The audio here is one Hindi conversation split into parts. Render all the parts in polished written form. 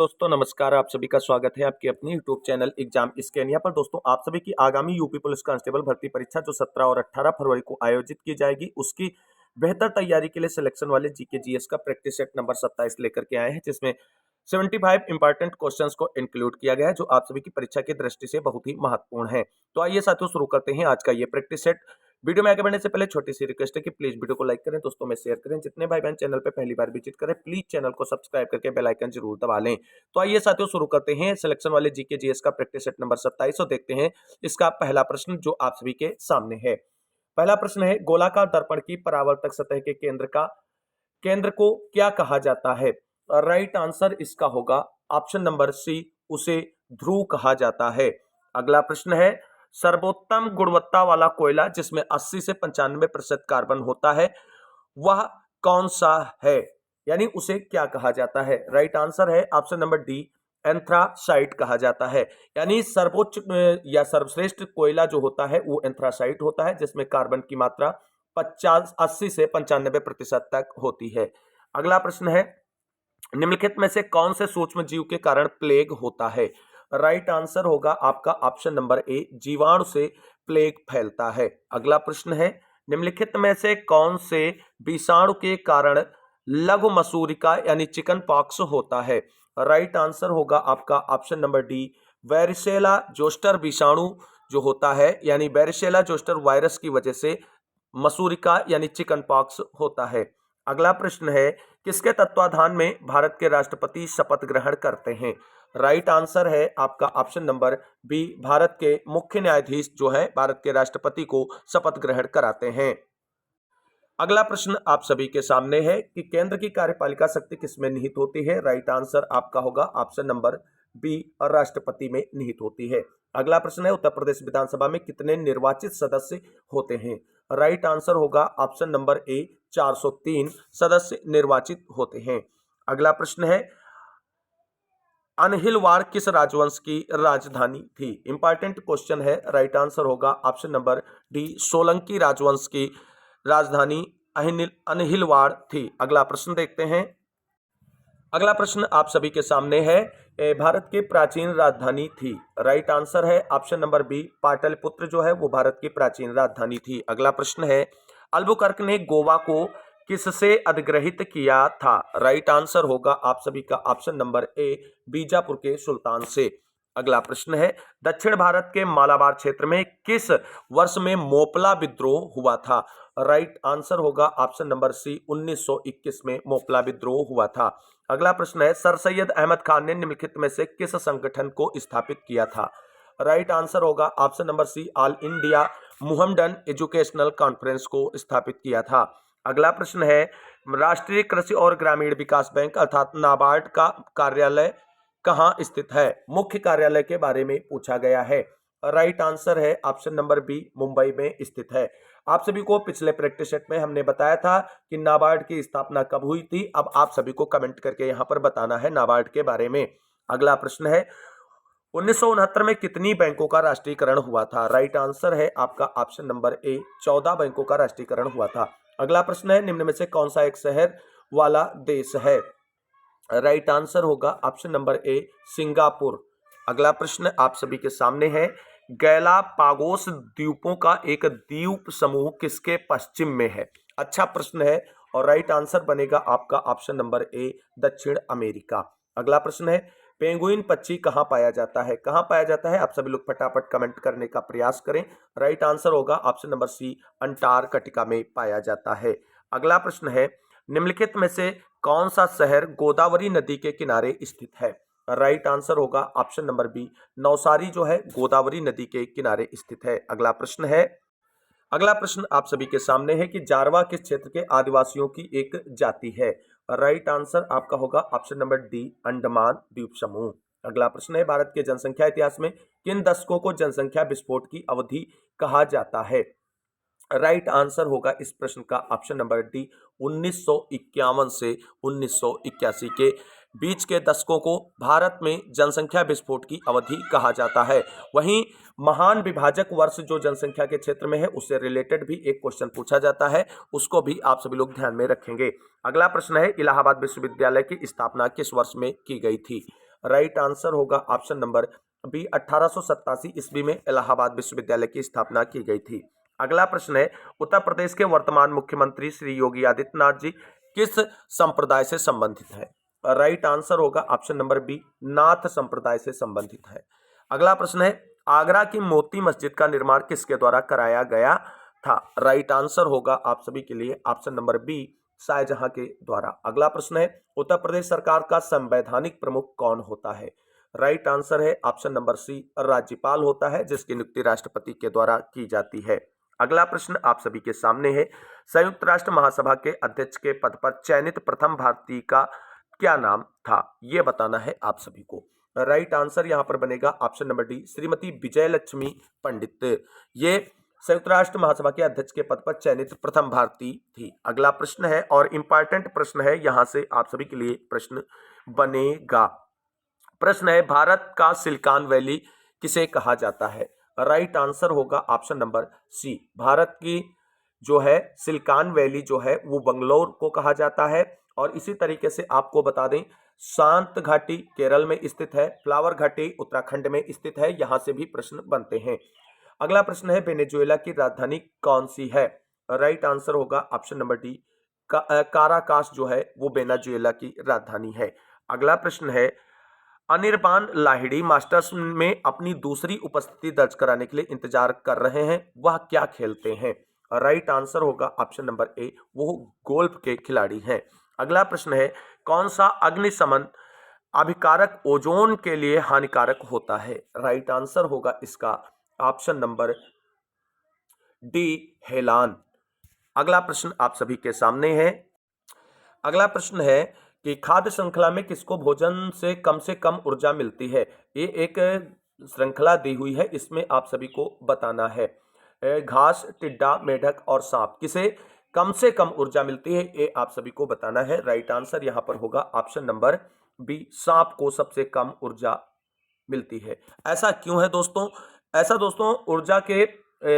दोस्तों नमस्कार, आप सभी का स्वागत है आपके अपने यूट्यूब चैनल एग्जाम स्कैन। यहाँ पर दोस्तों आप सभी की आगामी यूपी पुलिस कांस्टेबल भर्ती परीक्षा जो 17 और 18 फरवरी को आयोजित की जाएगी, उसकी बेहतर तैयारी के लिए सिलेक्शन वाले जीके जीएस का प्रैक्टिस सेट नंबर 27 लेकर के आए हैं, जिसमें 75 इंपॉर्टेंट क्वेश्चंस को इंक्लूड किया गया है, जो आप सभी की परीक्षा की दृष्टि से बहुत ही महत्वपूर्ण है। तो आइए साथियों शुरू करते हैं आज का ये प्रैक्टिस सेट। वीडियो में आगे बढ़ने से पहले छोटी सी रिक्वेस्ट है कि प्लीज वीडियो को लाइक करें, दोस्तों में शेयर करें। जितने भाई बहन चैनल पे पहली बार विजिट करें, प्लीज चैनल को सब्सक्राइब करके बेल आइकन जरूर दबा लें। तो आइए साथियों शुरू करते हैं सिलेक्शन वाले जीके जीएस का प्रैक्टिस सेट नंबर 27 और देखते हैं इसका पहला प्रश्न जो आप सभी के सामने है। पहला प्रश्न है, गोलाकार दर्पण की परावर्तक सतह के केंद्र को क्या कहा जाता है? राइट आंसर इसका होगा ऑप्शन नंबर सी, उसे ध्रुव कहा जाता है। अगला प्रश्न है, सर्वोत्तम गुणवत्ता वाला कोयला जिसमें 80 से 95% कार्बन होता है वह कौन सा है, यानी उसे क्या कहा जाता है? राइट आंसर है ऑप्शन नंबर डी, एंथ्रासाइट कहा जाता है। यानी सर्वोच्च या सर्वश्रेष्ठ कोयला जो होता है वो एंथ्रासाइट होता है, जिसमें कार्बन की मात्रा 80 से 95% तक होती है। अगला प्रश्न है, निम्नलिखित में से कौन से सूक्ष्म जीव के कारण प्लेग होता है? राइट आंसर होगा आपका ऑप्शन नंबर ए, जीवाणु से प्लेग फैलता है। अगला प्रश्न है, निम्नलिखित में से कौन से विषाणु के कारण लघु मसूरिका यानी चिकन पॉक्स होता है? राइट आंसर होगा आपका option number D, varicella zoster विषाणु जो होता है, यानी वेरिसेला जोस्टर वायरस की वजह से मसूरिका यानी चिकन पॉक्स होता है। अगला प्रश्न है, किसके तत्वाधान में भारत के राष्ट्रपति शपथ ग्रहण करते हैं? राइट आंसर है आपका ऑप्शन नंबर बी, भारत के मुख्य न्यायाधीश जो है भारत के राष्ट्रपति को शपथ ग्रहण कराते हैं। अगला प्रश्न आप सभी के सामने है कि केंद्र की कार्यपालिका शक्ति किसमें निहित होती है? राइट आंसर आपका होगा ऑप्शन नंबर बी, राष्ट्रपति में निहित होती है। अगला प्रश्न है, उत्तर प्रदेश विधानसभा में कितने निर्वाचित सदस्य होते हैं? राइट आंसर होगा ऑप्शन नंबर ए, 403 सदस्य निर्वाचित होते हैं। अगला प्रश्न है, अनहिलवाड़ किस राजवंश की राजधानी थी? इंपॉर्टेंट क्वेश्चन है। राइट आंसर होगा ऑप्शन नंबर डी, सोलंकी राजवंश की राजधानी अनहिलवाड़ थी। अगला प्रश्न देखते हैं। अगला प्रश्न आप सभी के सामने है, भारत की प्राचीन राजधानी थी। राइट आंसर है ऑप्शन नंबर बी, पाटलिपुत्र जो है वो भारत की प्राचीन राजधानी थी। अगला प्रश्न है, अल्बुकर्क ने गोवा को किससे अधिग्रहित किया था? राइट आंसर होगा आप सभी का ऑप्शन नंबर ए, बीजापुर के सुल्तान से। अगला प्रश्न है, दक्षिण भारत के मालाबार क्षेत्र में किस वर्ष में मोपला विद्रोह हुआ था? राइट आंसर होगा ऑप्शन नंबर सी, 1921 में मोपला विद्रोह हुआ था। अगला प्रश्न है, सर सैयद अहमद खान ने निम्नलिखित में से किस संगठन को स्थापित किया था? राइट आंसर होगा option number C, all India Muhammadan educational conference को स्थापित किया था। अगला प्रश्न है, राष्ट्रीय कृषि और ग्रामीण विकास बैंक अर्थात नाबार्ड का कार्यालय कहाँ स्थित है? मुख्य कार्यालय के बारे में पूछा गया है। राइट आंसर है ऑप्शन नंबर बी, मुंबई में स्थित है। आप सभी को पिछले प्रैक्टिस सेट में हमने बताया था कि नाबार्ड की स्थापना कब हुई थी। अब आप सभी को कमेंट करके यहां पर बताना है नाबार्ड के बारे में। अगला प्रश्न है, 1969 में कितनी बैंकों का राष्ट्रीयकरण हुआ था? राइट आंसर है आपका ऑप्शन नंबर ए, 14 बैंकों का राष्ट्रीयकरण हुआ था। अगला प्रश्न है, निम्न में से कौन सा एक शहर वाला देश है? राइट आंसर होगा ऑप्शन नंबर ए, सिंगापुर। अगला प्रश्न आप सभी के सामने है, गैलापागोस द्वीपों का एक द्वीप समूह किसके पश्चिम में है? अच्छा प्रश्न है और राइट आंसर बनेगा आपका ऑप्शन नंबर ए, दक्षिण अमेरिका। अगला प्रश्न है, पेंगुइन पक्षी कहां पाया जाता है? कहां पाया जाता है? आप सभी लोग फटाफट कमेंट करने का प्रयास करें। राइट आंसर होगा ऑप्शन नंबर सी, अंटार्कटिका में पाया जाता है। अगला प्रश्न है, निम्नलिखित में से कौन सा शहर गोदावरी नदी के किनारे स्थित है? राइट आंसर होगा ऑप्शन नंबर बी, नौसारी जो है गोदावरी नदी के किनारे स्थित है। अगला प्रश्न है, अगला प्रश्न आप सभी के सामने है कि जारवा किस क्षेत्र के आदिवासियों की एक जाति है? राइट आंसर आपका होगा ऑप्शन नंबर डी, अंडमान द्वीप समूह। अगला प्रश्न है, भारत के जनसंख्या इतिहास में किन दशकों को जनसंख्या विस्फोट की अवधि कहा जाता है? राइट आंसर होगा इस प्रश्न का ऑप्शन नंबर डी, 1951 से 1981 के बीच के दशकों को भारत में जनसंख्या विस्फोट की अवधि कहा जाता है। वहीं महान विभाजक वर्ष जो जनसंख्या के क्षेत्र में है उससे रिलेटेड भी एक क्वेश्चन पूछा जाता है, उसको भी आप सभी लोग ध्यान में रखेंगे। अगला प्रश्न है, इलाहाबाद विश्वविद्यालय की स्थापना किस वर्ष में की गई थी? राइट आंसर होगा ऑप्शन नंबर बी 1887 ईस्वी में इलाहाबाद विश्वविद्यालय की स्थापना की गई थी। अगला प्रश्न है, उत्तर प्रदेश के वर्तमान मुख्यमंत्री श्री योगी आदित्यनाथ जी किस संप्रदाय से संबंधित है? राइट आंसर होगा ऑप्शन नंबर बी नाथ संप्रदाय से संबंधित है। अगला प्रश्न है, आगरा की मोती मस्जिद का निर्माण किसके द्वारा कराया गया था? राइट आंसर होगा आप सभी के लिए ऑप्शन नंबर बी शाहजहां के द्वारा। अगला प्रश्न है, उत्तर प्रदेश सरकार का संवैधानिक प्रमुख कौन होता है? राइट आंसर है ऑप्शन नंबर सी राज्यपाल होता है, जिसकी नियुक्ति राष्ट्रपति के द्वारा की जाती है। अगला प्रश्न आप सभी के सामने है, संयुक्त राष्ट्र महासभा के अध्यक्ष के पद पर चयनित प्रथम भारतीय का क्या नाम था? ये बताना है आप सभी को। राइट आंसर यहां पर बनेगा ऑप्शन नंबर डी श्रीमती विजय लक्ष्मी पंडित। ये संयुक्त राष्ट्र महासभा के अध्यक्ष के पद पर चयनित प्रथम भारतीय थी। अगला प्रश्न है और इंपॉर्टेंट प्रश्न है, यहां से आप सभी के लिए प्रश्न बनेगा। प्रश्न है, भारत का सिलिकॉन वैली किसे कहा जाता है? राइट आंसर होगा ऑप्शन नंबर सी भारत की जो है सिलिकॉन वैली जो है वो बंगलोर को कहा जाता है। और इसी तरीके से आपको बता दें, शांत घाटी केरल में स्थित है, फ्लावर घाटी उत्तराखंड में स्थित है, यहां से भी प्रश्न बनते हैं। अगला प्रश्न है, वेनेजुएला की राजधानी कौन सी है? राइट आंसर होगा ऑप्शन नंबर डी काराकास जो है वो वेनेजुएला की राजधानी है। अगला प्रश्न है, अनिर्बान लाहिड़ी मास्टर्स में अपनी दूसरी उपस्थिति दर्ज कराने के लिए इंतजार कर रहे हैं, वह क्या खेलते हैं? राइट आंसर होगा ऑप्शन नंबर ए वो गोल्फ के खिलाड़ी हैं। अगला प्रश्न है, कौन सा अग्निशमन अभिकारक ओजोन के लिए हानिकारक होता है? राइट आंसर होगा इसका ऑप्शन नंबर डी हेलान। अगला प्रश्न आप सभी के सामने है। अगला प्रश्न है कि खाद्य श्रृंखला में किसको भोजन से कम ऊर्जा मिलती है? ये एक श्रृंखला दी हुई है, इसमें आप सभी को बताना है। घास, टिड्डा, मेढक और सांप किसे कम से कम ऊर्जा मिलती है, ये आप सभी को बताना है। राइट आंसर यहां पर होगा ऑप्शन नंबर बी सांप को सबसे कम ऊर्जा मिलती है। ऐसा क्यों है दोस्तों? ऐसा दोस्तों ऊर्जा के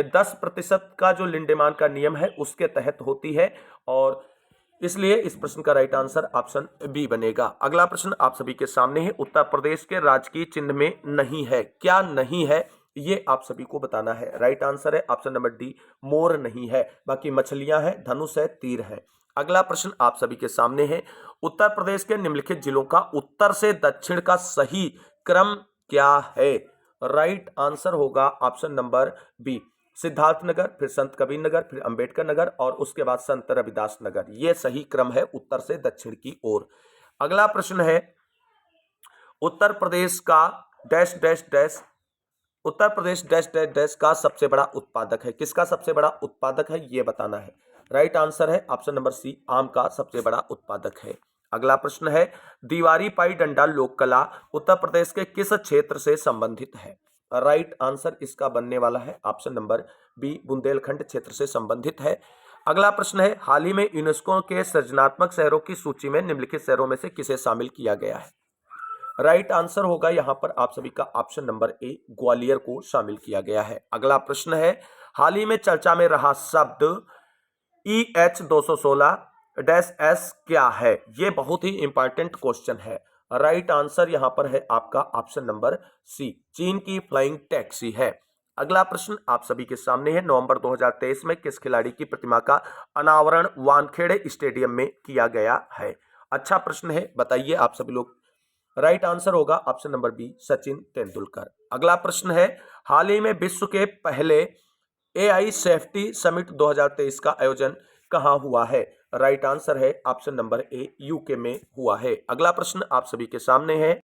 10% का जो लिंडेमान का नियम है उसके तहत होती है, और इसलिए इस प्रश्न का राइट आंसर ऑप्शन बी बनेगा। अगला प्रश्न आप सभी के सामने है, उत्तर प्रदेश के राजकीय चिन्ह में नहीं है, क्या नहीं है ये आप सभी को बताना है। राइट आंसर है ऑप्शन नंबर डी मोर नहीं है, बाकी मछलियां हैं, धनुष है, तीर है। अगला प्रश्न आप सभी के सामने है, उत्तर प्रदेश के निम्नलिखित जिलों का उत्तर से दक्षिण का सही क्रम क्या है? राइट आंसर होगा ऑप्शन नंबर बी सिद्धार्थनगर, फिर संत कबीर नगर, फिर अंबेडकर नगर और उसके बाद संत रविदास नगर। यह सही क्रम है उत्तर से दक्षिण की ओर। अगला प्रश्न है, उत्तर प्रदेश का dash dash dash Uttar Pradesh dash dash dash का सबसे बड़ा उत्पादक है। किसका सबसे बड़ा उत्पादक है ये बताना है। राइट आंसर है ऑप्शन नंबर सी आम का सबसे बड़ा उत्पादक है। अगला प्रश्न है, दीवारी पाई डंडा लोक कला उत्तर प्रदेश के किस क्षेत्र से संबंधित है? राइट आंसर इसका बनने वाला है ऑप्शन नंबर बी बुंदेलखंड क्षेत्र से संबंधित है। अगला प्रश्न है, हाल ही में यूनेस्को के सृजनात्मक शहरों की सूची में निम्नलिखित शहरों में से किसे शामिल किया गया है? राइट आंसर होगा यहां पर आप सभी का ऑप्शन नंबर ए ग्वालियर को शामिल किया गया है। अगला प्रश्न है, हाल ही में चर्चा में रहा शब्द EH 216 डैश एस क्या है? ये बहुत ही इंपॉर्टेंट क्वेश्चन है। राइट आंसर यहां पर है आपका ऑप्शन नंबर सी चीन की फ्लाइंग टैक्सी है। अगला प्रश्न आप सभी के सामने है, नवंबर 2023 में किस खिलाड़ी की प्रतिमा का अनावरण वानखेड़े स्टेडियम में किया गया है? अच्छा प्रश्न है, बताइए आप सभी लोग। राइट आंसर होगा option number B Sachin Tendulkar. अगला प्रश्न है, हाल ही में विश्व के पहले AI सेफ्टी समिट 2023 का आयोजन कहां हुआ है? राइट आंसर है ऑप्शन नंबर ए यूके में हुआ है। अगला प्रश्न आप सभी के सामने है।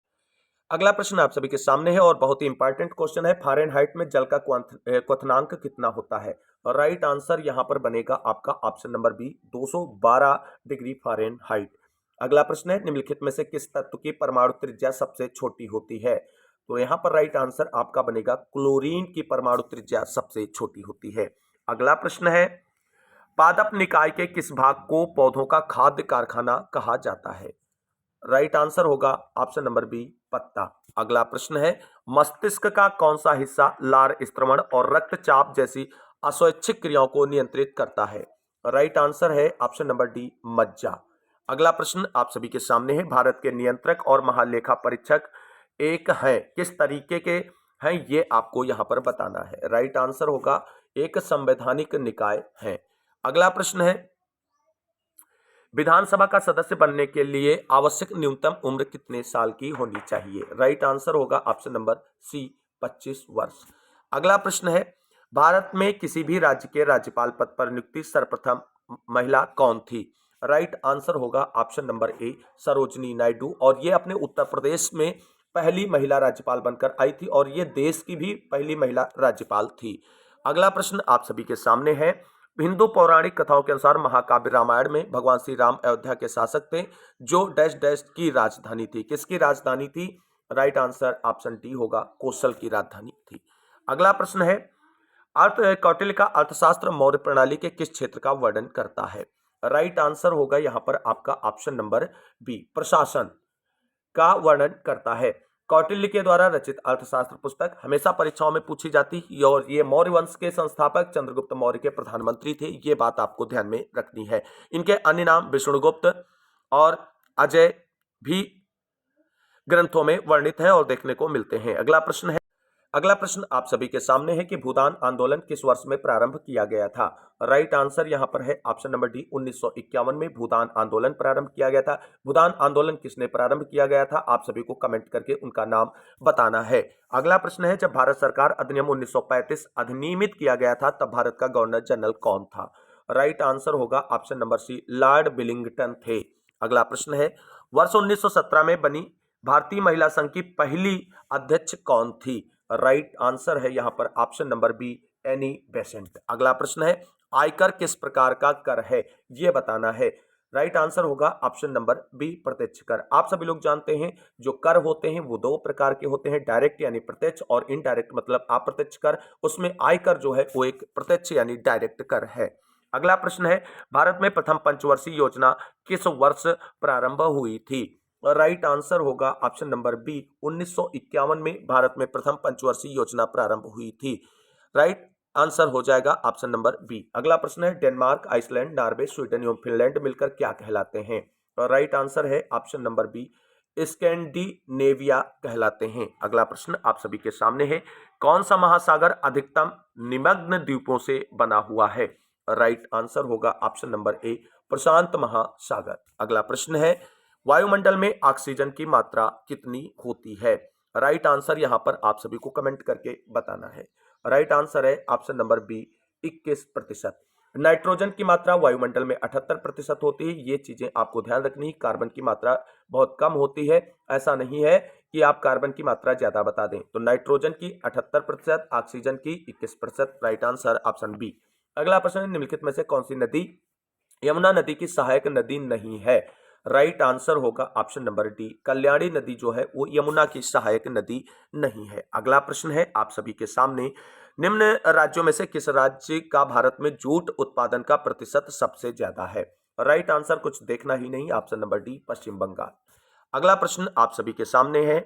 अगला प्रश्न आप सभी के सामने है और बहुत ही इंपॉर्टेंट क्वेश्चन है, फारेनहाइट में जल का क्वथनांक कितना होता है? राइट आंसर यहां पर बनेगा आपका option number B 212 degree Fahrenheit. अगला प्रश्न है, निम्नलिखित में से किस तत्व की परमाणु त्रिज्या सबसे छोटी होती है? तो यहां पर राइट आंसर आपका बनेगा क्लोरीन की परमाणु त्रिज्या सबसे छोटी होती है। अगला प्रश्न है, पादप निकाय के किस भाग को पौधों का खाद्य कारखाना कहा जाता है? राइट आंसर होगा ऑप्शन नंबर बी पत्ता। अगला प्रश्न है, मस्तिष्क का कौन सा हिस्सा लार स्त्रवण और रक्तचाप जैसी अस्वैच्छिक क्रियाओं को नियंत्रित करता है? राइट आंसर है ऑप्शन नंबर डी मज्जा। अगला प्रश्न आप सभी के सामने है, भारत के नियंत्रक और महालेखा परीक्षक एक हैं, किस तरीके के हैं ये आपको यहां पर बताना है। राइट आंसर होगा एक संवैधानिक निकाय है। अगला प्रश्न है, विधानसभा का सदस्य बनने के लिए आवश्यक न्यूनतम उम्र कितने साल की होनी चाहिए। राइट आंसर होगा ऑप्शन नंबर सी 25 वर्ष। अगला प्रश्न है, भारत में किसी भी राज्य के राज्यपाल पद पर नियुक्ति सर्वप्रथम महिला कौन थी। राइट आंसर होगा option number A Sarojini Naidu, और ये अपने उत्तर प्रदेश में पहली महिला राज्यपाल बनकर आई थी और ये देश की भी पहली महिला राज्यपाल थी। अगला प्रश्न आप सभी के सामने है, हिंदू पौराणिक कथाओं के अनुसार महाकाव्य रामायण में भगवान श्री राम अयोध्या के शासक थे जो डैश डैश की राजधानी थी, किसकी राजधानी थी। राइट आंसर ऑप्शन डी होगा कौशल की राजधानी थी। अगला प्रश्न है, कौटिल्य का अर्थशास्त्र मौर्य प्रणाली के किस क्षेत्र का वर्णन करता है। राइट आंसर होगा यहां पर आपका ऑप्शन नंबर बी प्रशासन का वर्णन करता है। कौटिल्य के द्वारा रचित अर्थशास्त्र पुस्तक हमेशा परीक्षाओं में पूछी जाती और ये मौर्य वंश के संस्थापक चंद्रगुप्त मौर्य के प्रधानमंत्री थे, ये बात आपको ध्यान में रखनी है। इनके अन्य नाम विष्णुगुप्त और अजय भी ग्रंथों में वर्णित हैं और देखने को मिलते हैं। अगला प्रश्न आप सभी के सामने है कि भूदान आंदोलन किस वर्ष में प्रारंभ किया गया था। राइट आंसर यहां पर है ऑप्शन नंबर डी 1951 में भूदान आंदोलन प्रारंभ किया गया था। भूदान आंदोलन किसने प्रारंभ किया गया था, आप सभी को कमेंट करके उनका नाम बताना है। अगला प्रश्न है, जब भारत सरकार अधिनियम 1935 अधिनियमित किया गया था तब भारत का गवर्नर जनरल कौन था। राइट आंसर होगा option number C Lord Willingdon थे। अगला प्रश्न है, वर्ष 1917 में बनी भारतीय महिला संघ की पहली अध्यक्ष कौन थी। राइट आंसर है यहां पर option number be Annie Besant. अगला प्रश्न है, आयकर किस प्रकार का कर है यह बताना है। राइट आंसर होगा ऑप्शन नंबर बी प्रत्यक्ष कर। आप सभी लोग जानते हैं जो कर होते हैं वो दो प्रकार के होते हैं, डायरेक्ट यानी प्रत्यक्ष और इनडायरेक्ट मतलब अप्रत्यक्ष कर। उसमें आयकर जो है वो एक प्रत्यक्ष यानी डायरेक्ट कर है। अगला प्रश्न है, भारत में प्रथम पंचवर्षीय योजना किस वर्ष प्रारंभ हुई थी। राइट आंसर होगा ऑप्शन नंबर बी 1951 में भारत में प्रथम पंचवर्षीय योजना प्रारंभ हुई थी। राइट आंसर हो जाएगा ऑप्शन नंबर बी। अगला प्रश्न है, डेनमार्क, आइसलैंड, नॉर्वे, स्वीडन एवं फिनलैंड मिलकर क्या कहलाते हैं। राइट आंसर है ऑप्शन नंबर बी स्कैंडिनेविया कहलाते हैं। अगला प्रश्न आप सभी के सामने है, कौन सा महासागर अधिकतम निमग्न द्वीपों से बना हुआ है। राइट आंसर होगा ऑप्शन नंबर ए प्रशांत महासागर। अगला प्रश्न है, वायुमंडल में ऑक्सीजन की मात्रा कितनी होती है। राइट आंसर यहां पर आप सभी को कमेंट करके बताना है। राइट आंसर है ऑप्शन नंबर बी 21%। नाइट्रोजन की मात्रा वायुमंडल में 78% होती है, ये चीजें आपको ध्यान रखनी है। कार्बन की मात्रा बहुत कम होती है, ऐसा नहीं है कि आप कार्बन की मात्रा ज्यादा बता दें। तो नाइट्रोजन की 78%, ऑक्सीजन की 21%। Right answer option B. अगला प्रश्न, निम्नलिखित में से कौन सी नदी यमुना नदी की सहायक नदी नहीं है। राइट आंसर होगा ऑप्शन नंबर डी कल्याणी नदी जो है वो यमुना की सहायक नदी नहीं है। अगला प्रश्न है आप सभी के सामने, निम्न राज्यों में से किस राज्य का भारत में जूट उत्पादन का प्रतिशत सबसे ज्यादा है। राइट आंसर कुछ देखना ही नहीं, ऑप्शन नंबर डी पश्चिम बंगाल। अगला प्रश्न आप सभी के सामने है।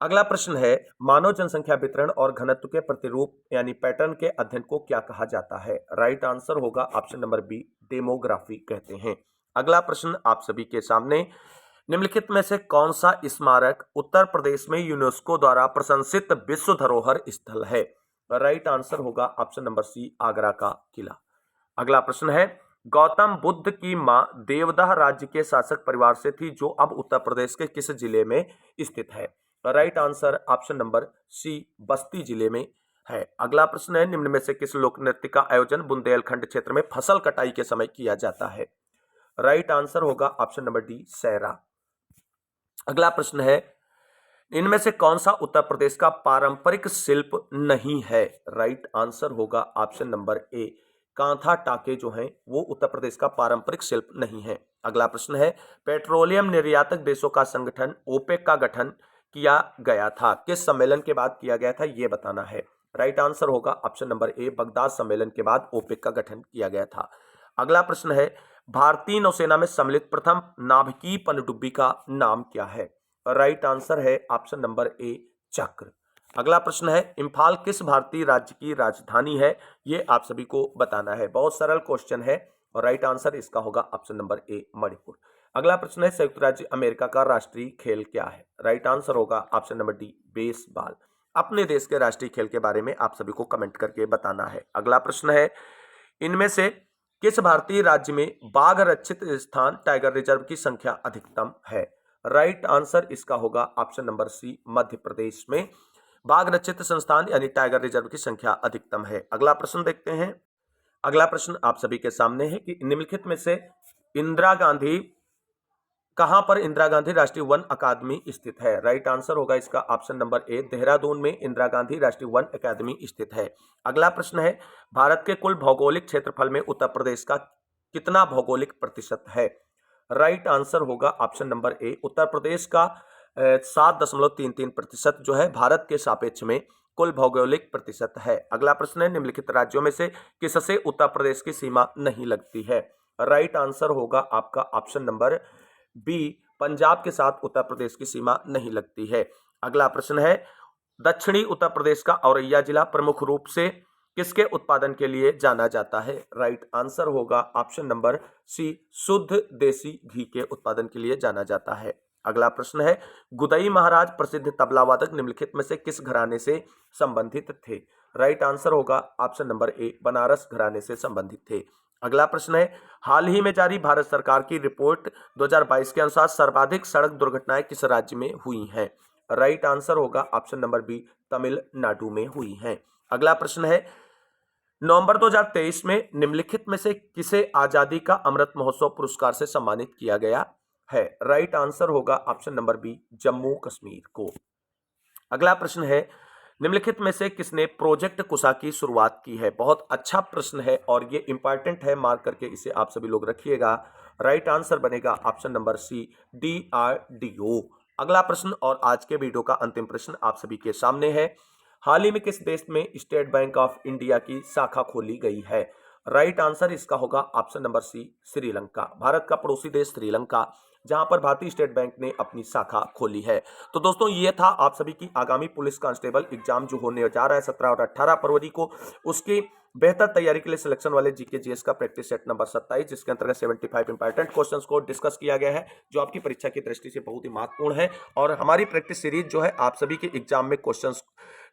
अगला प्रश्न है, मानव जनसंख्या वितरण और घनत्व के प्रतिरूप यानी पैटर्न के अध्ययन को क्या कहा जाता है। राइट आंसर होगा ऑप्शन नंबर बी डेमोग्राफी कहते हैं। अगला प्रश्न आप सभी के सामने, निम्नलिखित में से कौन सा स्मारक उत्तर प्रदेश में यूनेस्को द्वारा प्रशंसित विश्व धरोहर स्थल है। राइट आंसर होगा ऑप्शन नंबर सी आगरा का किला। अगला प्रश्न है, गौतम बुद्ध की मां देवदाह राज्य के शासक परिवार से थी जो अब उत्तर प्रदेश के किस जिले में स्थित है। Right answer option number C Basti जिले में है। अगला प्रश्न है, निम्न में से किस लोक नृत्य का आयोजन बुंदेलखंड क्षेत्र में फसल कटाई के समय किया जाता है। राइट आंसर होगा ऑप्शन नंबर डी सैरा। अगला प्रश्न है, इनमें से कौन सा उत्तर प्रदेश का पारंपरिक शिल्प नहीं है। राइट आंसर होगा ऑप्शन नंबर ए कांथा टाके जो हैं वो उत्तर प्रदेश का पारंपरिक शिल्प नहीं है। अगला प्रश्न है, पेट्रोलियम निर्यातक देशों का संगठन ओपेक का गठन किया गया था, किस सम्मेलन के बाद किया गया था ये बताना है। राइट आंसर होगा ऑप्शन नंबर ए बगदाद सम्मेलन के बाद ओपेक का गठन किया गया था। अगला प्रश्न है, भारतीय नौसेना में सम्मिलित प्रथम नाभिकीय पनडुब्बी का नाम क्या है। राइट आंसर है ऑप्शन नंबर ए चक्र। अगला प्रश्न है, इम्फाल किस भारतीय राज्य की राजधानी है, ये आप सभी को बताना है। बहुत सरल क्वेश्चन है और राइट आंसर इसका होगा ऑप्शन नंबर ए मणिपुर। अगला प्रश्न है संयुक्त राज्य अमेरिका का राष्ट्रीय खेल क्या है? राइट आंसर होगा ऑप्शन नंबर डी बेसबॉल। अपने देश के राष्ट्रीय खेल के बारे में आप सभी को कमेंट करके बताना है। अगला प्रश्न है इनमें से किस भारतीय राज्य में बाघ रक्षित स्थान टाइगर रिजर्व की संख्या अधिकतम है? राइट आंसर इसका होगा ऑप्शन नंबर सी मध्य प्रदेश में बाघ रक्षित संस्थान यानी टाइगर रिजर्व की संख्या अधिकतम है। अगला प्रश्न देखते हैं। अगला प्रश्न आप सभी के सामने है कि निम्नलिखित में से इंदिरा गांधी कहां पर इंदिरा गांधी राष्ट्रीय वन अकादमी स्थित है? राइट आंसर होगा इसका ऑप्शन नंबर ए देहरादून में इंदिरा गांधी राष्ट्रीय वन अकादमी स्थित है। अगला प्रश्न है भारत के कुल भौगोलिक क्षेत्रफल में उत्तर प्रदेश का कितना भौगोलिक प्रतिशत है? राइट आंसर होगा option number A Uttar Pradesh का 7.33% जो है भारत के सापेक्ष में कुल भौगोलिक प्रतिशत है। अगला प्रश्न है निम्नलिखित राज्यों में से किससे उत्तर प्रदेश की सीमा नहीं लगती है? राइट आंसर होगा आपका ऑप्शन नंबर बी पंजाब के साथ उत्तर प्रदेश की सीमा नहीं लगती है। अगला प्रश्न है दक्षिणी उत्तर प्रदेश का औरैया जिला प्रमुख रूप से किसके उत्पादन के लिए जाना जाता है? राइट आंसर होगा ऑप्शन नंबर सी शुद्ध देसी घी के उत्पादन के लिए जाना जाता है। अगला प्रश्न है गुदई महाराज प्रसिद्ध तबला वादक निम्नलिखित में से किस घराने से संबंधित थे? राइट आंसर होगा ऑप्शन नंबर ए बनारस घराने से संबंधित थे। अगला प्रश्न है हाल ही में जारी भारत सरकार की रिपोर्ट 2022 के अनुसार सर्वाधिक सड़क दुर्घटनाएं किस राज्य में हुई हैं? राइट आंसर होगा ऑप्शन नंबर बी तमिलनाडु में हुई हैं। अगला प्रश्न है नवंबर 2023 में निम्नलिखित में से किसे आजादी का अमृत महोत्सव पुरस्कार से सम्मानित किया गया है? राइट आंसर होगा option number B Jammu Kashmir को। अगला प्रश्न है निम्नलिखित में से किसने प्रोजेक्ट कुशा की शुरुआत की है? बहुत अच्छा प्रश्न है और ये इंपॉर्टेंट है, मार्क करके इसे आप सभी लोग रखिएगा। राइट आंसर बनेगा ऑप्शन नंबर सी DRDO। अगला प्रश्न और आज के वीडियो का अंतिम प्रश्न आप सभी के सामने है हाल ही में किस देश में स्टेट बैंक ऑफ इंडिया की शाखा खोली गई है? राइट आंसर इसका होगा option number C Sri Lanka. Bharat का पड़ोसी देश श्रीलंका जहां पर भारतीय स्टेट बैंक ने अपनी शाखा खोली है। तो दोस्तों ये था आप सभी की आगामी पुलिस कांस्टेबल एग्जाम जो होने जा रहा है 17 और 18 फरवरी को, उसकी बेहतर तैयारी के लिए सिलेक्शन वाले जीके जीएस का प्रैक्टिस सेट नंबर 27 जिसके अंतर्गत 75 इंपॉर्टेंट क्वेश्चंस को डिस्कस किया गया है जो आपकी परीक्षा की दृष्टि से बहुत ही महत्वपूर्ण है। और हमारी प्रैक्टिस सीरीज जो है आप सभी के एग्जाम में क्वेश्चंस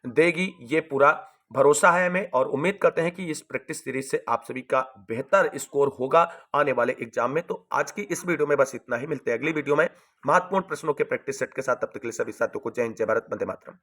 देगी, ये पूरा भरोसा है हमें और उम्मीद करते हैं कि इस प्रैक्टिस सीरीज से आप सभी का बेहतर स्कोर होगा आने वाले एग्जाम में। तो आज की इस वीडियो में बस इतना ही, मिलते हैं अगली वीडियो में महत्वपूर्ण प्रश्नों के प्रैक्टिस सेट के साथ। तब तक के लिए सभी साथियों को जय हिंद, जय भारत, वंदे मातरम।